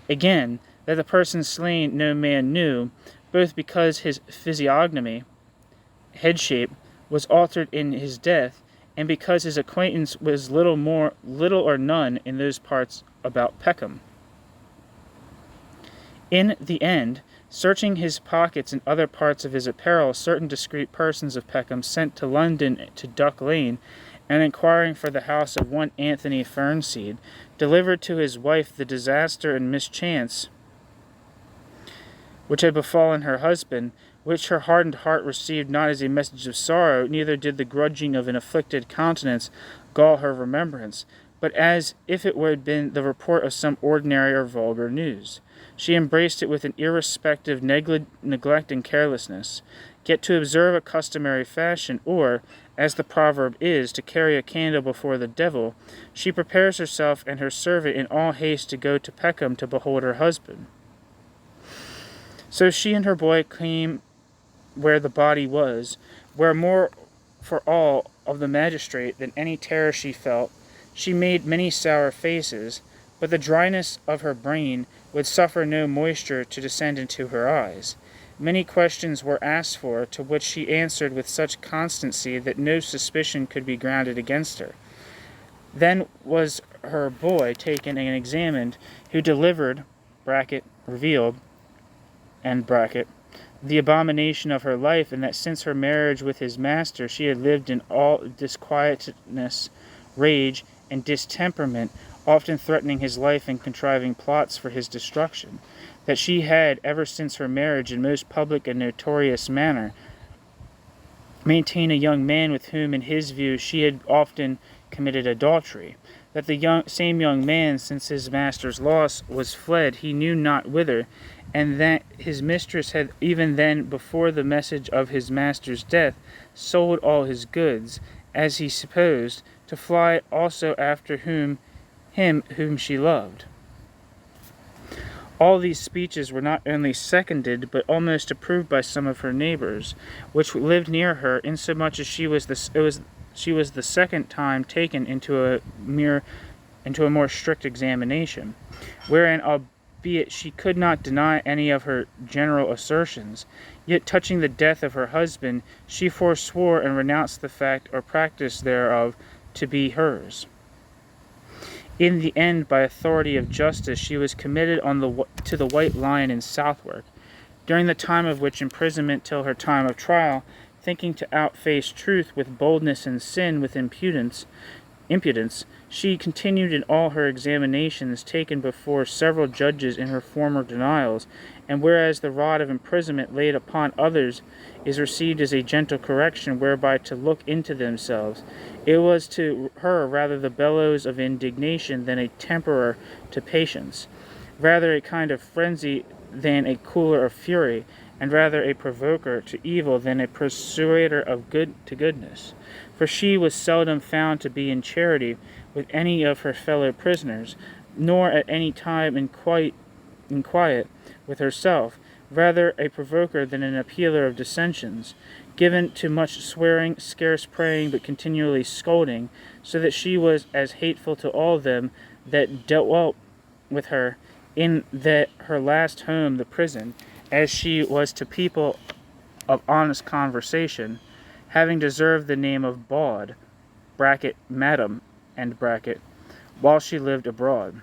Again, that the person slain no man knew, both because his physiognomy, head shape, was altered in his death, and because his acquaintance was little or none in those parts about Peckham. In the end, searching his pockets and other parts of his apparel, certain discreet persons of Peckham sent to London to Duck Lane, and inquiring for the house of one Anthony Fernseed, delivered to his wife the disaster and mischance which had befallen her husband, which her hardened heart received not as a message of sorrow, neither did the grudging of an afflicted countenance gall her remembrance, but as if it had been the report of some ordinary or vulgar news. She embraced it with an irrespective neglect and carelessness, yet to observe a customary fashion, or, as the proverb is, to carry a candle before the devil, she prepares herself and her servant in all haste to go to Peckham to behold her husband. So she and her boy came where the body was, where more for all of the magistrate than any terror she felt. She made many sour faces, but the dryness of her brain would suffer no moisture to descend into her eyes. Many questions were asked for, to which she answered with such constancy that no suspicion could be grounded against her. Then was her boy taken and examined, who delivered, revealed, the abomination of her life, and that since her marriage with his master she had lived in all disquietness, rage, and distemperament, often threatening his life and contriving plots for his destruction, that she had, ever since her marriage, in most public and notorious manner, maintained a young man with whom, in his view, she had often committed adultery, that the same young man, since his master's loss, was fled he knew not whither, and that his mistress had even then, before the message of his master's death, sold all his goods, as he supposed, to fly also after him whom she loved. All these speeches were not only seconded, but almost approved by some of her neighbors, which lived near her, insomuch as she was the second time taken into a more strict examination, wherein, albeit she could not deny any of her general assertions, yet touching the death of her husband, she forswore and renounced the fact or practice thereof to be hers. In the end, by authority of justice, she was committed to the White Lion in Southwark, during the time of which imprisonment till her time of trial, thinking to outface truth with boldness and sin with impudence, she continued in all her examinations taken before several judges in her former denials, and whereas the rod of imprisonment laid upon others is received as a gentle correction whereby to look into themselves, it was to her rather the bellows of indignation than a temperer to patience, rather a kind of frenzy than a cooler of fury, and rather a provoker to evil than a persuader of good to goodness. For she was seldom found to be in charity with any of her fellow prisoners, nor at any time in quiet with herself, rather a provoker than an appealer of dissensions, given to much swearing, scarce praying, but continually scolding, so that she was as hateful to all them that dealt with her in that her last home, the prison, as she was to people of honest conversation, having deserved the name of bawd, madam, while she lived abroad.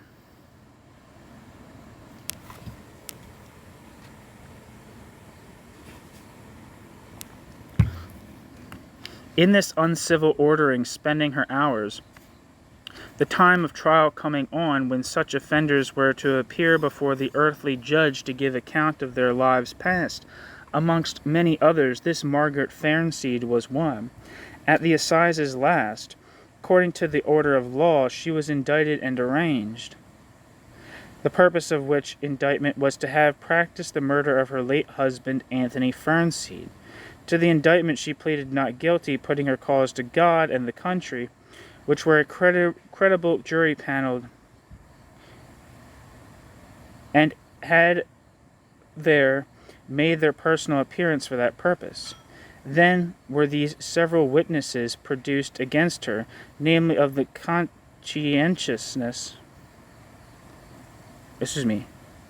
In this uncivil ordering spending her hours, the time of trial coming on, when such offenders were to appear before the earthly judge to give account of their lives past, amongst many others, this Margaret Fernseed was one. At the assizes last, according to the order of law, she was indicted and arraigned, the purpose of which indictment was to have practiced the murder of her late husband, Anthony Fernseed. To the indictment she pleaded not guilty, putting her cause to God and the country, which were a credible jury panelled, and had there made their personal appearance for that purpose. Then were these several witnesses produced against her, namely of the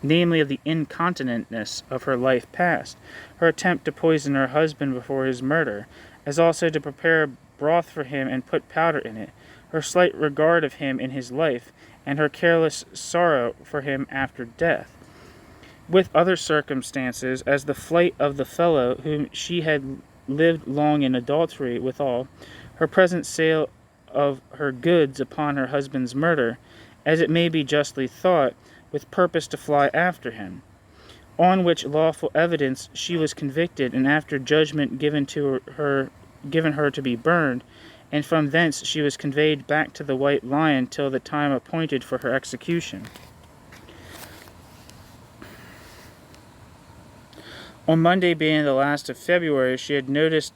namely of the incontinentness of her life past, her attempt to poison her husband before his murder, as also to prepare broth for him and put powder in it, her slight regard of him in his life, and her careless sorrow for him after death, with other circumstances, as the flight of the fellow whom she had lived long in adultery withal, her present sale of her goods upon her husband's murder, as it may be justly thought, with purpose to fly after him. On which lawful evidence she was convicted, and after judgment given her to be burned, and from thence she was conveyed back to the White Lion till the time appointed for her execution. On Monday, being the last of February, she had notice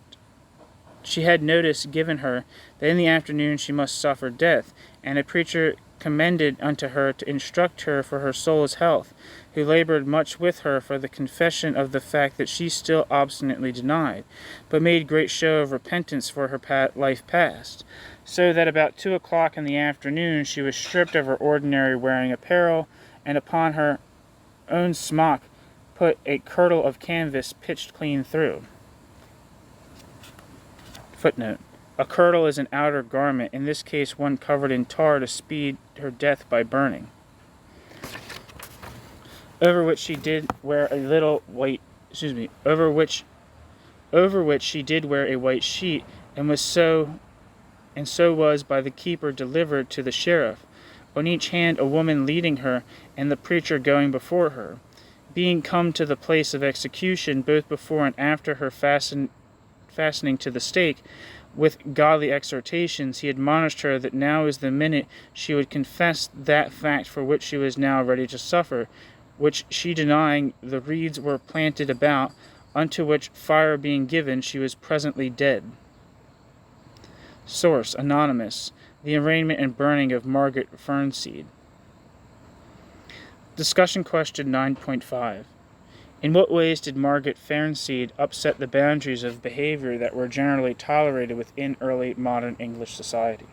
given her that in the afternoon she must suffer death, and a preacher commended unto her to instruct her for her soul's health, who labored much with her for the confession of the fact that she still obstinately denied, but made great show of repentance for her life past, so that about 2 o'clock in the afternoon she was stripped of her ordinary wearing apparel, and upon her own smock put a kirtle of canvas pitched clean through. Footnote: a kirtle is an outer garment, in this case one covered in tar to speed her death by burning, over which she did wear a little white, over which she did wear a white sheet, and so was by the keeper delivered to the sheriff, on each hand a woman leading her, and the preacher going before her. Being come to the place of execution, both before and after her fastening to the stake, with godly exhortations, he admonished her that now is the minute she would confess that fact for which she was now ready to suffer, which she denying, the reeds were planted about, unto which fire being given, she was presently dead. Source: Anonymous. The arraignment and burning of Margaret Fernseed. Discussion question 9.5. In what ways did Margaret Fernseed upset the boundaries of behavior that were generally tolerated within early modern English society?